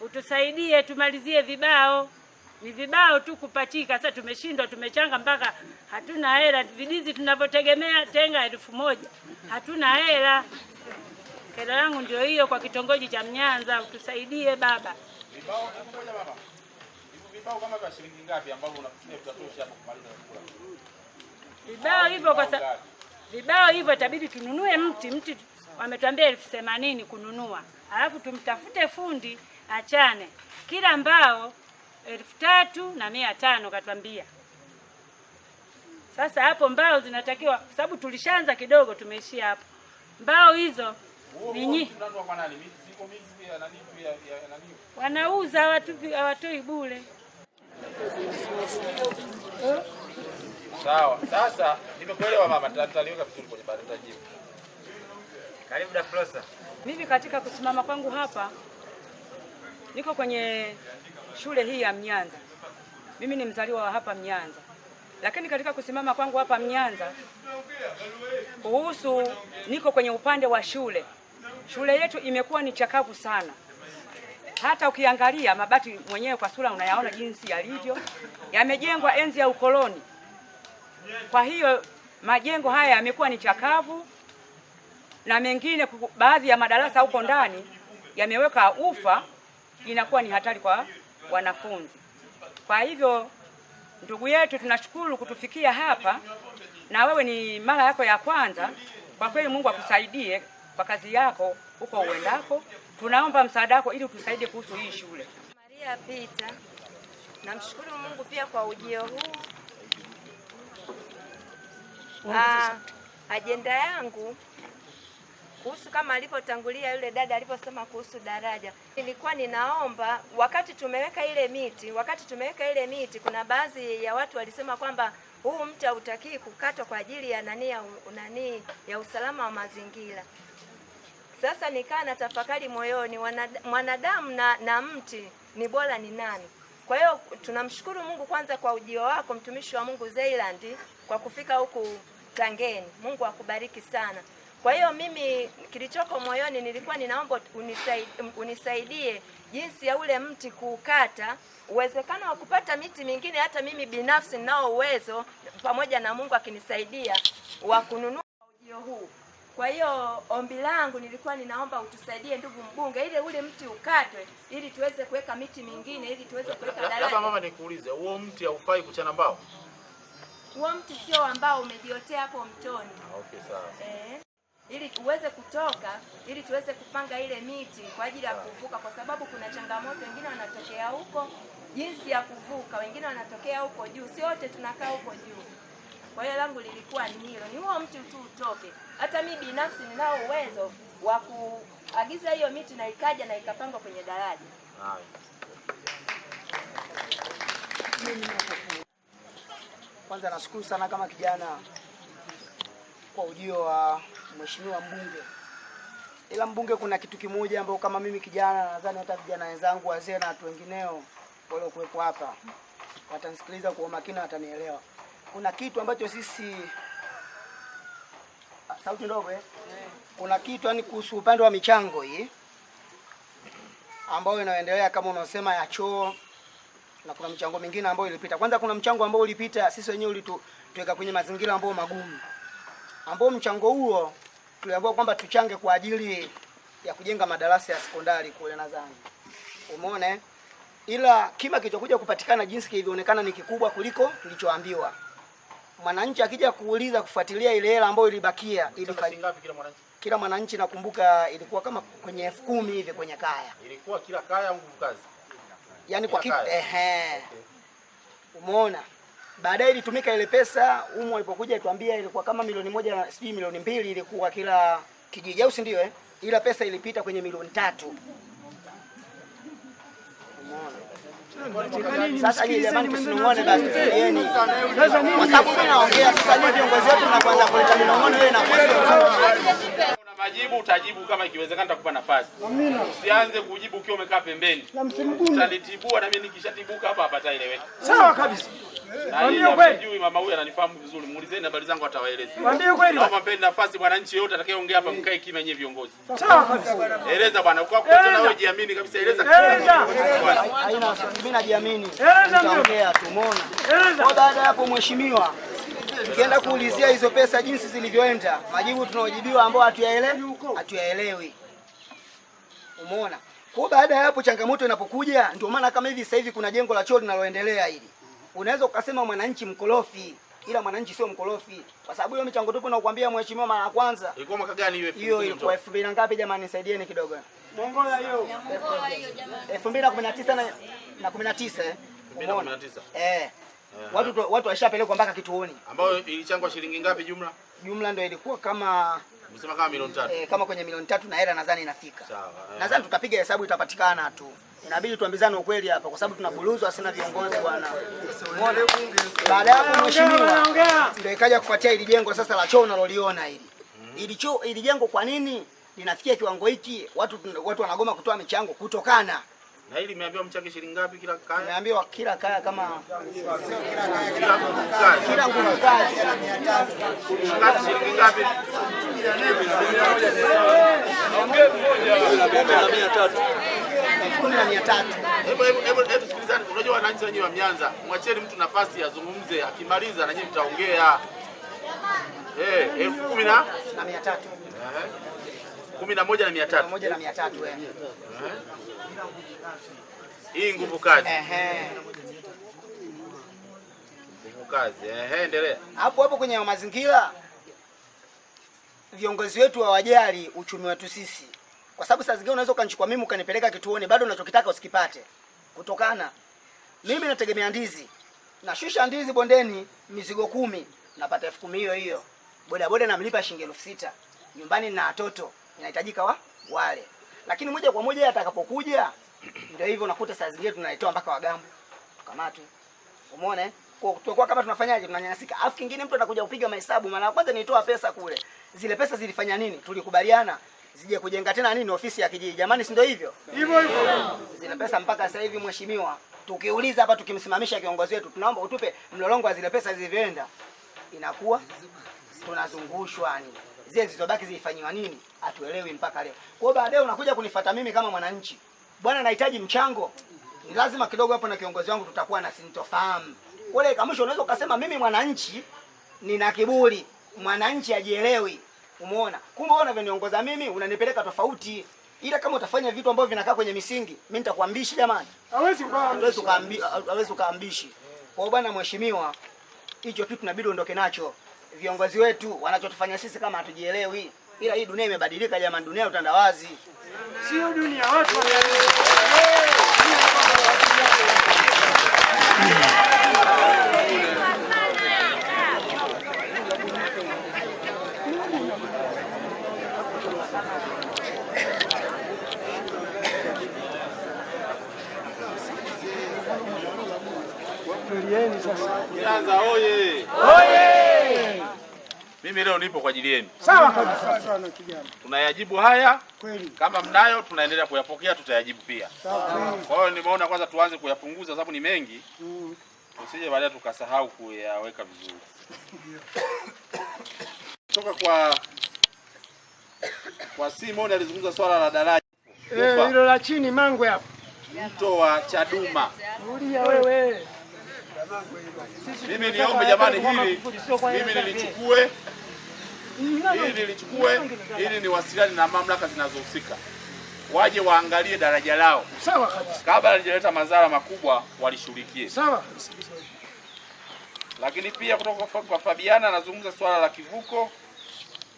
utusaidie tumalizie vibao. Ni vibao tu kupachika. Sasa tumeshindwa, tumechanga mpaka hatuna hela. Vidizi tunavyotegemea tenga 1000 hatuna hela. Kero yangu ndio hiyo kwa kitongoji cha Mnyanza, utusaidie baba. Vibao moja baba. Vibao kama kwa shilingi ngapi ambavyo unafikiria tutatosha hapo kumaliza kula? Vibao hivyo itabidi tununue mti wametuambia 1080 kununua. Alafu tumtafute fundi achane. Kila mbao 3500 katuambia. Sasa hapo mbao zinatakiwa, sababu tulishaanza kidogo, tumeishia hapo. Mbao hizo ninyi wanauza watu, hawatoi bure. Sawa. Sasa nimekuelewa mama, tutaliweka vizuri kwenye barabara jibu. Karibu Dafrosa. Mimi katika kusimama kwangu hapa niko kwenye shule hii ya Mnyanza. Mimi ni mzaliwa wa hapa Mnyanza. Lakini katika kusimama kwangu hapa Mnyanza, niko kwenye upande wa shule. Shule yetu imekuwa ni chakavu sana. Hata ukiangalia mabati mwenyewe kwa sura unayaona jinsi yalivyo. Yamejengwa enzi ya ukoloni. Kwa hiyo majengo haya yamekuwa ni chakavu, na mengine baadhi ya madarasa huko ndani yameweka ufa, inakuwa ni hatari kwa wanafunzi. Kwa hivyo ndugu yetu, tunashukuru kutufikia hapa, na wewe ni mara yako ya kwanza. Kwa kweli Mungu akusaidie kwa kazi yako huko uendako. Tunaomba msaada wako ili utusaidie kuhusu hii shule. Maria Peter. Namshukuru Mungu pia kwa ujio huu. Ajenda yangu kuhusu kama alipotangulia yule dada aliposema kuhusu daraja. Nilikuwa ninaomba wakati tumeweka ile miti, kuna baadhi ya watu walisema kwamba huu mti hautakii kukatwa kwa ajili ya ya usalama wa mazingira. Sasa nikaa na tafakari moyoni, mwanadamu na mti ni bora ni nani? Kwa hiyo tunamshukuru Mungu kwanza kwa ujio wako mtumishi wa Mungu Zeilandi kwa kufika huku Tangeni. Mungu akubariki sana. Kwa hiyo mimi kilichoko moyoni nilikuwa ninaomba unisaidie jinsi ya ule mti kuukata, uwezekano wa kupata miti mingine hata mimi binafsi ninao uwezo pamoja na Mungu akinisaidia wa kununua ujio huu. Kwa hiyo ombi langu nilikuwa ninaomba utusaidie ndugu mbunge, ili ule mti ukatwe ili tuweze kuweka miti mingine ili tuweze kuweka daraja. Labda mama nikuulize, huo mti haufai kuchana mbao? Huo mti sio ambao umejiotea hapo mtoni. Okay, sawa. ili uweze kutoka, ili tuweze kupanga ile miti kwa ajili ya kuvuka, kwa sababu kuna changamoto, wengine wanatokea huko jinsi ya kuvuka, wengine wanatokea huko juu, si wote tunakaa huko juu. Kwa hiyo langu lilikuwa ni hilo, ni huo mti tu utoke. Hata mimi binafsi ninao uwezo wa kuagiza hiyo miti na ikaja na ikapangwa kwenye daraja. Kwanza nashukuru sana kama kijana kwa ujio wa mheshimiwa mbunge. Ila mbunge, kuna kitu kimoja ambao kama mimi kijana, nadhani hata vijana wenzangu, wazee na watu wengineo wale kuwepo hapa watanisikiliza kwa makini, watanielewa. Kuna kitu ambacho sisi sauti ndogo kuna kitu yani kuhusu upande wa michango hii ambayo inaendelea kama unaosema ya choo, na kuna mchango mingine ambao ilipita. Kwanza kuna mchango ambao ulipita sisi wenyewe ulituweka kwenye mazingira ambayo magumu, ambao mchango huo tuliambiwa kwamba tuchange kwa ajili ya kujenga madarasa ya sekondari kule nadhani. Umeona? Ila kima kilichokuja kupatikana jinsi kilivyoonekana ni kikubwa kuliko tulichoambiwa. Mwananchi akija kuuliza kufuatilia ile hela ambayo ilibakia ngapi kila mwananchi? Kila mwananchi nakumbuka ilikuwa kama kwenye 10,000 hivi kwenye kaya. Ilikuwa kila kaya au nguvu kazi? Yaani kwa kitu Umeona? Baadaye ilitumika ile pesa, walipokuja tuambia ilikuwa kama milioni 1 sijui milioni 2 ilikuwa kila kijiji, au si ndio Ila pesa ilipita kwenye milioni 3. Sasa nyinyi jamani, tusinongone basi, tulieni. Kwa sababu mimi naongea sasa, nyinyi viongozi wetu mnaanza kuleta minong'ono wewe na kuna majibu utajibu, kama ikiwezekana nitakupa nafasi. Usianze kujibu ukiwa umekaa pembeni. Utanitibua na mimi nikishatibuka hapa hapataeleweka. Sawa kabisa. Mwambie kweli. Mama huyu ananifahamu vizuri. Muulizeni habari zangu atawaeleza. Mwambie kweli. Naomba mpeni nafasi mwananchi yote atakayeongea hapa, mkae kimya nyewe viongozi. Sawa kabisa. Eleza bwana, kwa kuwa na wewe jiamini kabisa, eleza. Haina wasiwasi, mimi najiamini. Nitaongea tu, umeona? Kwa baada ya hapo mheshimiwa, ukienda kuulizia hizo pesa jinsi zilivyoenda, majibu tunaojibiwa ambao hatuyaelewi. Umeona? Kwa baada ya hapo changamoto inapokuja, ndio maana kama hivi sasa hivi kuna jengo la choo linaloendelea hili. Unaweza ukasema mwananchi mkorofi, ila mwananchi sio mkorofi, kwa sababu hiyo michango tupo na kukwambia mheshimiwa mara ya kwanza. Ilikuwa mwaka gani hiyo? Hiyo ilikuwa 2000 na ngapi jamani, nisaidieni kidogo. Mongola hiyo. Mongola hiyo jamani. 2019 na 19 2019. Watu washapelekwa mpaka kituoni. Ambayo ilichangwa shilingi ngapi jumla? Jumla ndio ilikuwa kama msema kama milioni 3. Kama kwenye milioni 3 na hela nadhani inafika. Sawa. Nadhani tutapiga hesabu itapatikana tu. Inabidi tuambizane ukweli hapa kwa sababu tunabuluzwa sina viongozi bwana. Umeona? Baada ya hapo mheshimiwa ndio ikaja kufuatia ili jengo sasa la choo unaloliona hili. Ili jengo kwa nini linafikia kiwango hiki? Watu wanagoma kutoa michango kutokana na hili. Nimeambiwa mchange shilingi ngapi kila kaya? Nimeambiwa kila kaya kama kila nguvu kazi. Shilingi ngapi? 10,300. Hebu sikilizani, unajua wananchi wenyewe wa Myanza, mwacheni mtu nafasi azungumze, akimaliza na nyinyi mtaongea. 10,300. 11,300. 11,300 wewe. Hii nguvu kazi. Nguvu kazi. Endelea. Hapo kwenye mazingira viongozi wetu hawajali uchumi wetu sisi. Kwa sababu saa zingine unaweza ukanichukua mimi ukanipeleka kituoni, bado unachokitaka usikipate. Kutokana mimi nategemea ndizi. Nashusha ndizi bondeni mizigo 10, napata 10,000 hiyo. Boda namlipa shilingi 6,000. Nyumbani na watoto inahitajika wale. Lakini moja kwa moja atakapokuja ndio hivyo unakuta saa zingine tunaletewa mpaka Wagambo. Tukamatwe. Umeona? Kwa kama tunafanyaje, tunanyanyasika. Afu kingine mtu atakuja kupiga mahesabu, maana kwanza nilitoa pesa kule. Zile pesa zilifanya nini? Tulikubaliana zije kujenga tena nini ofisi ya kijiji. Jamani, si ndio hivyo? Hivyo hivyo. Zile pesa mpaka sasa hivi mheshimiwa, tukiuliza hapa tukimsimamisha kiongozi wetu, tunaomba utupe mlolongo wa zile pesa zilivyoenda. Inakuwa tunazungushwa nini? Zile zilizobaki zilifanywa nini? Hatuelewi mpaka leo. Kwa hiyo baadaye unakuja kunifuata mimi kama mwananchi. Bwana, nahitaji mchango. Ni lazima kidogo hapo na kiongozi wangu tutakuwa na sintofahamu. Kule kama mwisho unaweza ukasema mimi mwananchi nina kiburi, mwananchi ajielewi. Umeona? Kumbe wewe unaviongoza mimi unanipeleka tofauti. Ila kama utafanya vitu ambavyo vinakaa kwenye misingi, mimi nitakuambishi jamani. Hawezi ukaambishi. Kwa bwana mheshimiwa, hicho kitu tunabidi ondoke nacho. Viongozi wetu wanachotufanya sisi kama hatujielewi. ila hii dunia imebadilika jamani, dunia utandawazi. Sio dunia watu Myanza oye! Oye! Mimi leo nipo kwa ajili yenu. Sawa kabisa sana kijana. Tunayajibu haya Kweli. kama mnayo, tunaendelea kuyapokea, tutayajibu pia. Sawa. Kwa hiyo nimeona kwanza tuanze kuyapunguza sababu ni mengi. Tusije baadaye tukasahau kuyaweka vizuri. Toka kwa Simon alizungumza swala la daraja. Hilo la chini Mangwe hapo. Mto wa Chaduma. Ulia wewe. Mimi niombe jamani, mimi nilichukue ili niwasiliane na mamlaka zinazohusika waje waangalie daraja lao. Sawa kabisa. Kabla halijaleta madhara makubwa walishughulikie. Sawa. Lakini pia kutoka kwa Fabiana anazungumza swala la kivuko.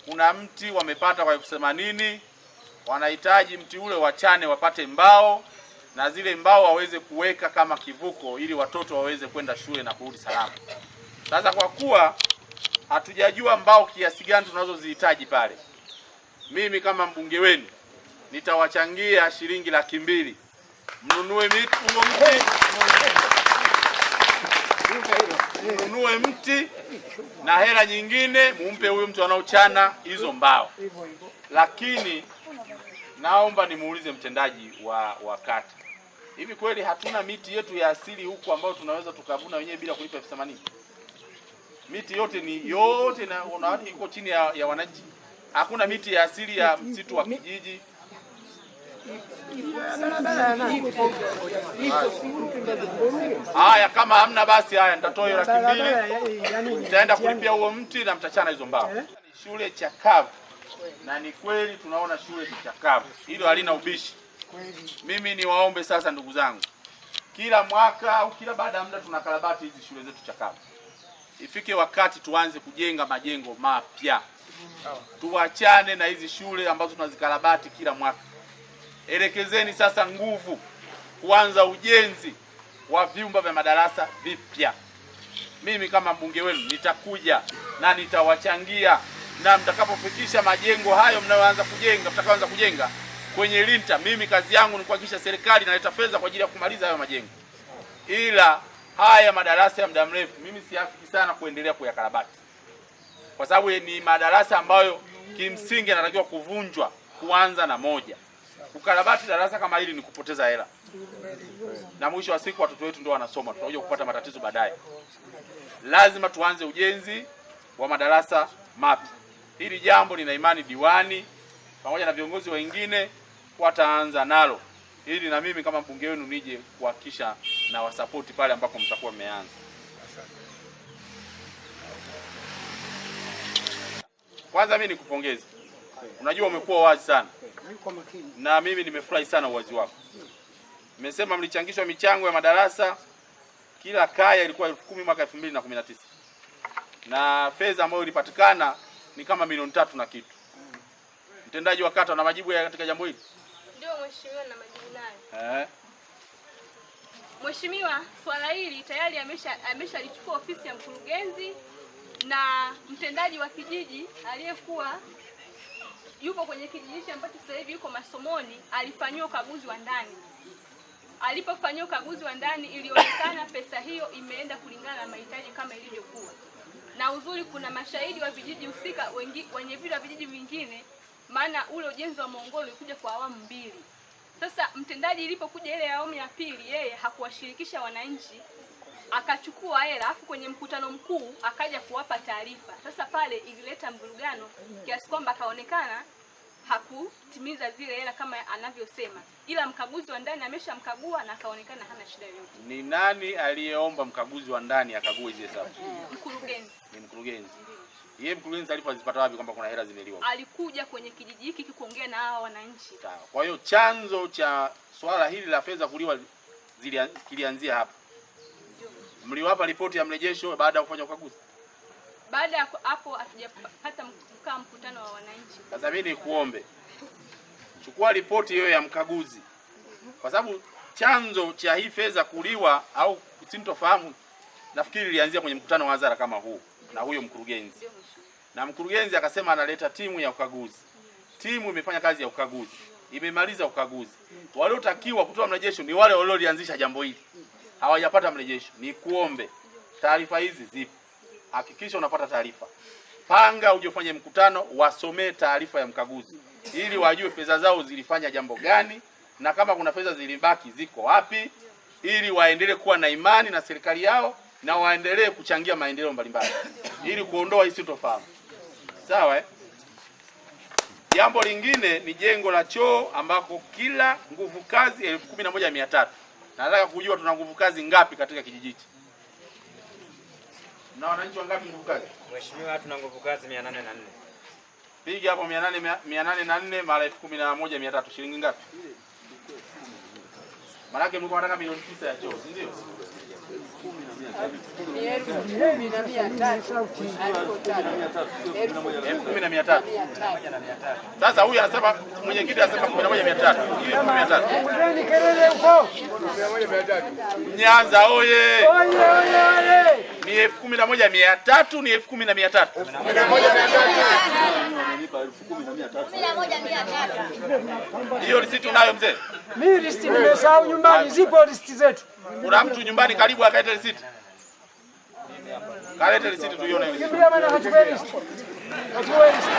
Kuna mti wamepata kwa 80,000, wanahitaji mti ule wachane wapate mbao na zile mbao waweze kuweka kama kivuko ili watoto waweze kwenda shule na kurudi salama. Sasa kwa kuwa hatujajua mbao kiasi gani tunazozihitaji pale, mimi kama mbunge wenu nitawachangia shilingi 200,000 mnunue mnunue mti na hela nyingine mumpe huyo mtu anaochana hizo mbao. Lakini naomba nimuulize mtendaji wa kata, hivi kweli hatuna miti yetu ya asili huku ambayo tunaweza tukavuna wenyewe bila kulipa 80,000? Miti yote na unaona iko chini ya wananchi. Hakuna miti ya asili ya msitu wa kijiji. Haya, kama hamna basi haya nitatoa 200,000. Nitaenda kulipia huo mti na mtachana hizo mbao. Shule chakavu. Na ni kweli tunaona shule ni chakavu. Hilo halina ubishi. Mimi niwaombe sasa ndugu zangu, kila mwaka au kila baada ya muda tunakarabati hizi shule zetu chakavu. Ifike wakati tuanze kujenga majengo mapya. Tuachane na hizi shule ambazo tunazikarabati kila mwaka. Elekezeni sasa nguvu kuanza ujenzi wa vyumba vya madarasa vipya. Mimi kama mbunge wenu nitakuja na nitawachangia, na mtakapofikisha majengo hayo mtakaoanza kujenga kwenye linta, mimi kazi yangu ni kuhakikisha serikali inaleta fedha kwa ajili ya kumaliza hayo majengo. Ila haya madarasa ya muda mrefu mimi siafiki sana kuendelea kuyakarabati, kwa sababu ni madarasa ambayo kimsingi yanatakiwa kuvunjwa kuanza na moja. Kukarabati darasa kama hili ni kupoteza hela, na mwisho wa siku watoto wetu ndio wanasoma, tutakuja kupata matatizo baadaye. Lazima tuanze ujenzi wa madarasa mapya. Hili jambo nina imani diwani pamoja na viongozi wengine wataanza nalo, ili na mimi kama mbunge wenu nije kuhakikisha na wasapoti pale ambako mtakuwa mmeanza. Kwanza mimi nikupongeze. Unajua umekuwa wazi sana. Na mimi nimefurahi sana uwazi wako. Nimesema mlichangishwa michango ya madarasa, kila kaya ilikuwa 10,000 mwaka 2019. Na fedha ambayo ilipatikana ni kama milioni 3 na kitu. Mtendaji wa kata na majibu ya katika jambo hili? Ndio mheshimiwa, na majibu nayo. Mheshimiwa, swala hili tayari ameshalichukua ofisi ya mkurugenzi, na mtendaji wa kijiji aliyekuwa yupo kwenye kijiji ambacho sasa hivi yuko masomoni alifanyiwa ukaguzi wa ndani. Alipofanyiwa ukaguzi wa ndani ilionekana pesa hiyo imeenda kulingana na mahitaji kama ilivyokuwa. Na uzuri kuna mashahidi wa vijiji husika wenye vile wa vijiji vingine, maana ule ujenzi wa Mongolo ulikuja kwa awamu 2. Sasa mtendaji ilipokuja ile awamu ya pili, yeye hakuwashirikisha wananchi, akachukua hela afu kwenye mkutano mkuu akaja kuwapa taarifa. Sasa pale ilileta mvurugano kiasi kwamba akaonekana hakutimiza zile hela kama anavyosema, ila mkaguzi wa ndani ameshamkagua na akaonekana hana shida yoyote. Ni nani aliyeomba mkaguzi wa ndani akague hizo hesabu? Mkurugenzi. Ni mkurugenzi. Yeye mkurugenzi alipozipata wapi kwamba kuna hela zimeliwa? Alikuja kwenye kijiji hiki kuongea na hao wananchi. Sawa. Kwa hiyo chanzo cha swala hili la fedha kuliwa kilianzia hapa. Mliwapa ripoti ya mrejesho baada ya kufanya ukaguzi? Baada ya hapo hatujapata mkutano wa wananchi. Sasa mimi nikuombe, chukua ripoti hiyo ya mkaguzi, kwa sababu chanzo cha hii fedha kuliwa au sintofahamu nafikiri ilianzia kwenye mkutano wa hadhara kama huu na huyo mkurugenzi. Na mkurugenzi akasema analeta timu ya ukaguzi. Timu imefanya kazi ya ukaguzi, imemaliza ukaguzi. Waliotakiwa kutoa mrejesho ni wale waliolianzisha jambo hili, hawajapata mrejesho. Ni kuombe taarifa hizi zipo, hakikisha unapata taarifa. Panga uje ufanye mkutano, wasomee taarifa ya mkaguzi ili wajue fedha zao zilifanya jambo gani, na kama kuna fedha zilibaki ziko wapi, ili waendelee kuwa na imani na serikali yao na waendelee kuchangia maendeleo mbalimbali ili kuondoa hii sintofahamu. Sawa eh? Jambo lingine ni jengo la choo ambako kila nguvu kazi 11,300. Nataka kujua tuna nguvu kazi ngapi katika kijiji hichi? Na wananchi wangapi nguvu kazi? Mheshimiwa, tuna nguvu kazi 804. Piga hapo 804 mara 11,300 shilingi ngapi? Maana mlikuwa mnataka milioni 9 ya choo, si ndio? 10,300. Sasa huyu anasema, mwenyekiti anasema 11,300. Hiyo 11,300. Ongezeni kelele huko. Nyanza oye! Oye oye oye. Ni 11,300, ni 10,300. 11,300. Hiyo risiti unayo mzee? Mimi listi nimesahau nyumbani, zipo listi zetu. Kuna mtu nyumbani karibu akaleta risiti? Kaleta risiti tuione hiyo. Kimbia bwana, kachukue listi. Kachukue listi.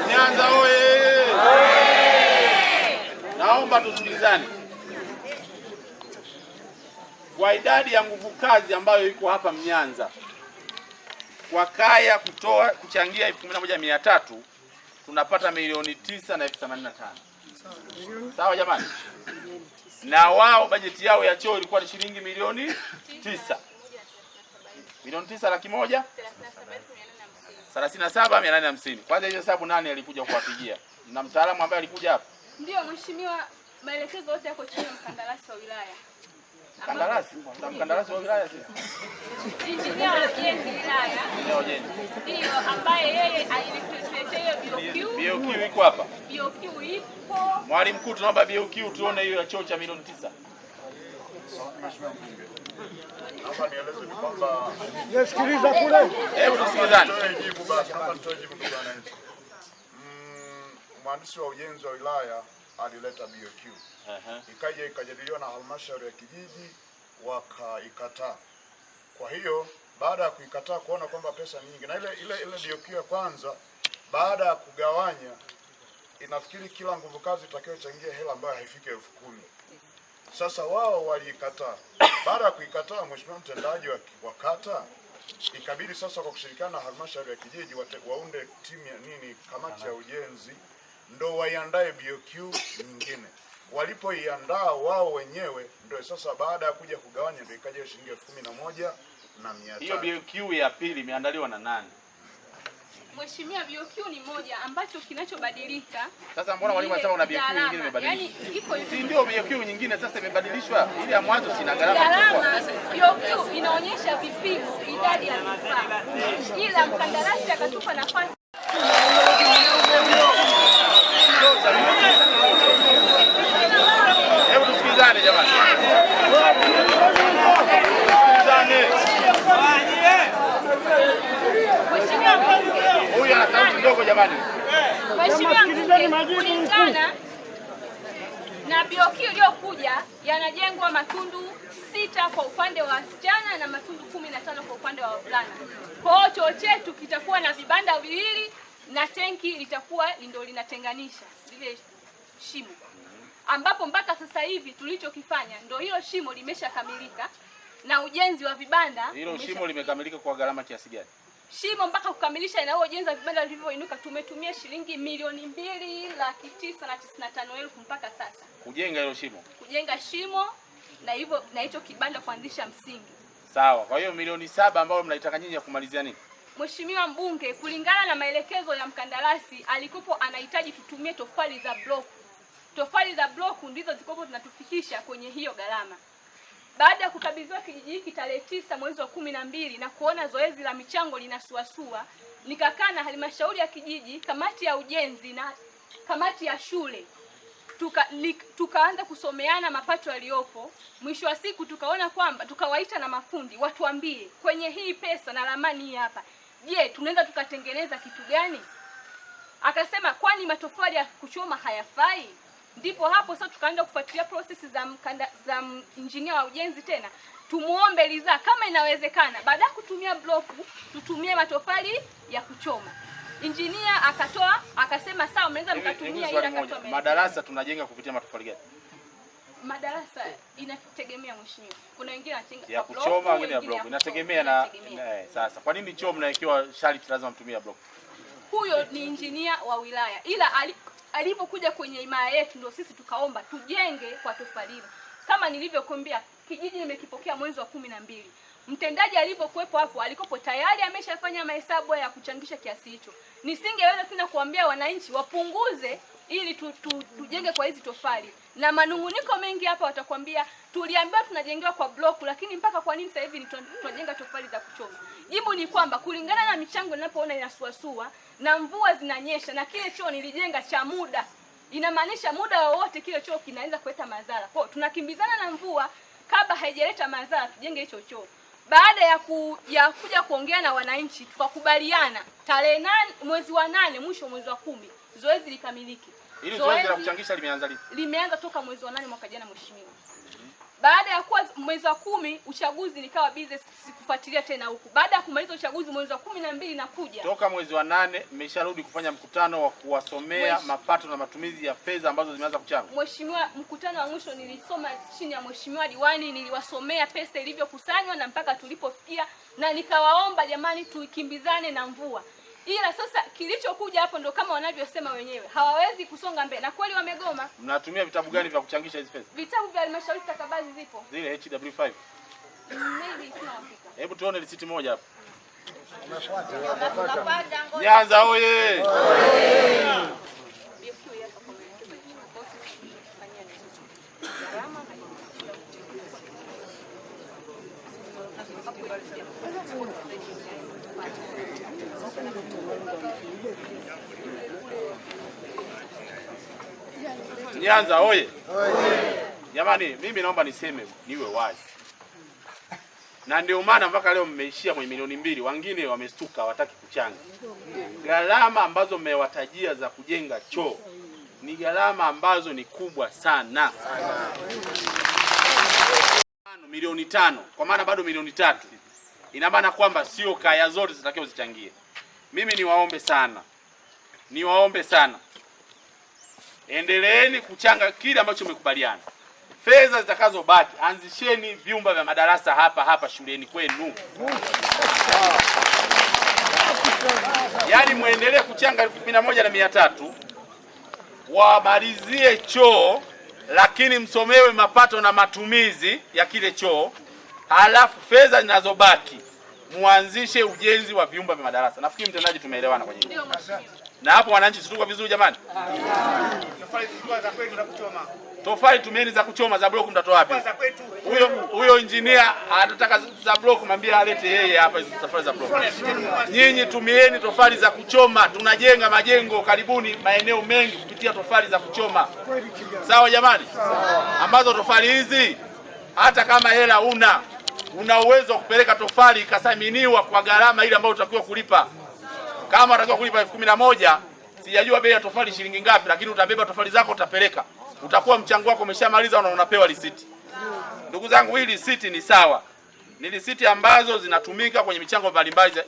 Nyanza oye! Naomba tusikilizane. Kwa idadi ya nguvu kazi ambayo iko hapa Mnyanza, kwa kaya kuchangia 11,300 tunapata milioni 9 na 85. Sawa jamani? Na wao bajeti yao ya choo ilikuwa ni shilingi milioni 9. Milioni 9,100,000? 37,850. Kwanza hiyo hesabu nani alikuja kuwapigia? Na mtaalamu ambaye alikuja hapa? Ndio mheshimiwa, maelekezo yote yako chini ya mkandarasi wa wilaya. Mkandarasi? Na mkandarasi wa wilaya sisi? Injinia wa ujenzi wilaya. Injinia wa ujenzi. Ndio ambaye yeye alituletea hiyo BOQ. BOQ iko hapa? BOQ ipo. Mwalimu mkuu, tunaomba BOQ tuone hiyo ya choo cha milioni 9. Naomba nieleze ni kwamba Nasikiliza kule. Hebu tusikilizane. jibu basi, naomba nitoe jibu ndugu wananchi. Mhandisi wa ujenzi wa wilaya alileta BOQ. Ikaja ikajadiliwa na halmashauri ya kijiji wakaikataa. Kwa hiyo baada ya kuikataa kuona kwamba pesa nyingi na ile BOQ ya kwanza baada ya kugawanya inafikiri kila nguvu kazi itakayochangia hela ambayo haifiki 10,000. Sasa wao waliikataa. Baada ya kuikataa, mheshimiwa mtendaji wa kata ikabidi sasa kwa kushirikiana na halmashauri ya kijiji waunde timu ya kamati ya ujenzi ndo waiandae BOQ nyingine. Walipoiandaa wao wenyewe ndio sasa baada ya kuja kugawanya ndio ikaja shilingi 11,300. Hiyo BOQ ya pili imeandaliwa na nani? Mheshimiwa, BOQ ni moja ambacho kinachobadilika. Sasa mbona mwalimu anasema una BOQ nyingine imebadilishwa? Yaani iko hivi. Si ndio BOQ nyingine sasa imebadilishwa? Ile ya mwanzo sina gharama. Gharama BOQ inaonyesha vipimo, idadi ya vifaa. Ila mkandarasi akatupa nafasi. Hebu tusikizane jamani. Huyu ana sauti ndogo jamani. Mheshimiwa, kulingana na BOQ iliyokuja yanajengwa matundu 6 kwa upande wa wasichana na matundu 15 kwa upande wa wavulana. Kwa hiyo choo chetu kitakuwa na vibanda viwili na tenki litakuwa ndio linatenganisha lile shimo, ambapo mpaka sasa hivi tulichokifanya ndio hilo shimo limeshakamilika na ujenzi wa vibanda. Hilo shimo limekamilika kwa gharama kiasi gani? Shimo mpaka kukamilisha na ujenzi wa vibanda vilivyoinuka tumetumia shilingi milioni 2,995,000 mpaka sasa. Kujenga hilo shimo. Kujenga shimo na hivyo na hicho kibanda kuanzisha msingi. Sawa. Kwa hiyo milioni 7 ambayo mnaitaka nyinyi ya kumalizia nini? Mheshimiwa mbunge, kulingana na maelekezo ya mkandarasi, alikopo anahitaji tutumie tofali za block. Tofali za block ndizo zikopo zinatufikisha kwenye hiyo gharama. Baada ya kukabidhiwa kijiji hiki tarehe 9 mwezi wa 12 na kuona zoezi la michango linasuasua, nikakaa na halmashauri ya kijiji, kamati ya ujenzi na kamati ya shule. Tukaanza kusomeana mapato yaliyopo. Mwisho wa siku tukaona kwamba tukawaita na mafundi watuambie kwenye hii pesa na ramani hii hapa, je, tunaweza tukatengeneza kitu gani? Akasema kwani matofali ya kuchoma hayafai? Ndipo hapo sasa tukaanza kufuatilia process za injinia wa ujenzi, tena tumuombe ridhaa kama inawezekana baada ya kutumia bloku tutumie matofali ya kuchoma. Injinia akasema sawa, mnaweza mkatumia, ila akatoa madarasa tunajenga kupitia matofali gani? Madarasa inategemea mheshimiwa. Kuna wengine wanatenga ya kuchoma, wengine ya block. Inategemea na sasa. Kwa nini choo mnawekewa sharti lazima mtumie block? Huyo ni injinia wa wilaya. Ila alipokuja kwenye himaya yetu ndio sisi tukaomba tujenge kwa tofali. Kama nilivyokuambia, kijiji nimekipokea mwezi wa 12. Mtendaji alipokuepo hapo alikopo tayari ameshafanya mahesabu ya kuchangisha kiasi hicho. Nisingeweza tena kuambia wananchi wapunguze ili tujenge kwa hizi tofali. Na manunguniko mengi hapa watakwambia tuliambiwa tunajengewa kwa bloku, lakini mpaka kwa nini sasa hivi tunajenga tofali za kuchoma? Jibu ni kwamba kulingana na michango ninapoona inasuasua na mvua zinanyesha na kile choo nilijenga cha muda, inamaanisha muda wowote kile choo kinaweza kuleta madhara. Kwa tunakimbizana na mvua, kabla haijaleta madhara tujenge hicho choo. Baada ya kuja kuongea na wananchi tukakubaliana tarehe 8 mwezi wa 8 mwisho mwezi wa 10 zoezi likamiliki. Ili zoezi la kuchangisha limeanza lini? Limeanza toka mwezi wa 8 mwaka jana mheshimiwa. Baada ya kuwa mwezi wa 10 uchaguzi nikawa busy sikufuatilia tena huku. Baada ya kumaliza uchaguzi mwezi wa 12 nakuja. Toka mwezi wa 8 mmesharudi kufanya mkutano wa kuwasomea mapato na matumizi ya fedha ambazo zimeanza kuchangwa. Mheshimiwa, mkutano wa mwisho nilisoma chini ya mheshimiwa diwani, niliwasomea pesa ilivyokusanywa na mpaka tulipofikia, na nikawaomba jamani tukimbizane na mvua. Ila sasa kilichokuja hapo ndo kama wanavyosema wenyewe, hawawezi kusonga mbele na kweli wamegoma. Mnatumia vitabu gani vya kuchangisha hizi pesa? Vitabu vya halmashauri stakabadhi zipo. Zile HW5. Maybe sina hakika. Hebu tuone risiti moja hapo. Nyanza oye! Nyanza oye! Jamani, mimi naomba niseme niwe wazi. Na ndio maana mpaka leo mmeishia kwenye milioni 2, wengine wamestuka wataki kuchanga. Gharama ambazo mmewatajia za kujenga choo ni gharama ambazo ni kubwa sana. Milioni 5, kwa maana bado milioni 3. Ina maana kwamba sio kaya zote zitakiwa zichangie. Mimi niwaombe sana. Endeleeni kuchanga kile ambacho mmekubaliana. Fedha zitakazobaki anzisheni vyumba vya madarasa hapa shuleni kwenu. Yaani muendelee kuchanga 11,300, wamalizie choo, lakini msomewe mapato na matumizi ya kile choo. Halafu fedha zinazobaki muanzishe ujenzi wa vyumba vya madarasa. Nafikiri mtendaji tumeelewana kwenye hilo. Na hapo wananchi tuko vizuri jamani? Tofali tumieni za kuchoma, za block mtatoa wapi? Huyo engineer anataka za block, mwambie alete yeye hapa hizo tofali za block. Nyinyi tumieni tofali za kuchoma, tunajenga majengo karibuni maeneo mengi kupitia tofali za kuchoma. Sawa jamani? Ambazo tofali hizi hata kama hela una uwezo kupeleka tofali ikasaminiwa kwa gharama ile ambayo utakiwa kulipa. Kama unatakiwa kulipa 11,000, sijajua bei ya tofali shilingi ngapi, lakini utabeba tofali zako utapeleka. Utakuwa mchango wako umeshamaliza na unapewa risiti. Ndugu zangu, hii risiti ni sawa. Ni risiti ambazo zinatumika kwenye michango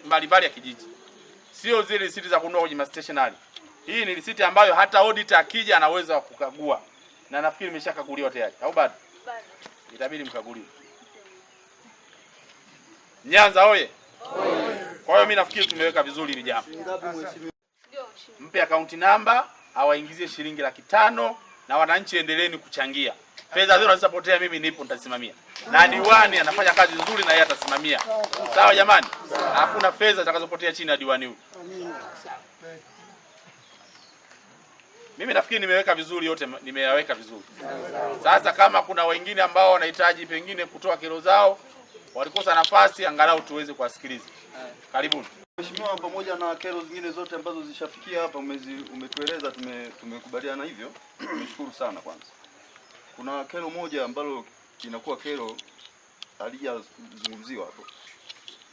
mbalimbali ya kijiji. Sio zile risiti za kununua kwenye stationery. Hii ni risiti ambayo hata auditor akija anaweza kukagua. Na nafikiri imeshakaguliwa tayari. Au bado? Bado. Itabidi mkaguliwe. Nyanza oye! Kwa hiyo mimi nafikiri tumeweka vizuri hili jambo. Mpe account number, awaingizie shilingi 500,000 na wananchi endeleeni kuchangia. Fedha zile zinazopotea mimi nipo nitasimamia. na diwani anafanya kazi nzuri na yeye atasimamia. Sawa jamani? Hakuna fedha zitakazopotea chini ya diwani huyu. Mimi nafikiri nimeweka vizuri yote, nimeyaweka vizuri. Sasa kama kuna wengine ambao wanahitaji pengine kutoa kero zao, walikosa nafasi, angalau tuweze kuwasikiliza. Karibuni. Mheshimiwa, pamoja na kero zingine zote ambazo zishafikia hapa umetueleza, tumekubaliana hivyo. Nimeshukuru sana. Kwanza kuna kero moja ambalo inakuwa kero halijazungumziwa hapo.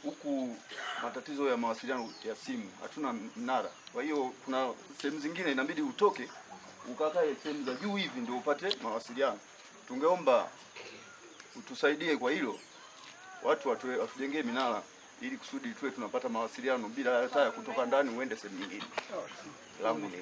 Huku matatizo ya mawasiliano ya simu, hatuna mnara. Kwa hiyo kuna sehemu zingine inabidi utoke ukakae sehemu za juu hivi ndio upate mawasiliano. Tungeomba utusaidie kwa hilo, watu watujengee minara ili kusudi tuwe tunapata mawasiliano bila hata ya kutoka ndani uende sehemu nyingine. Langu ni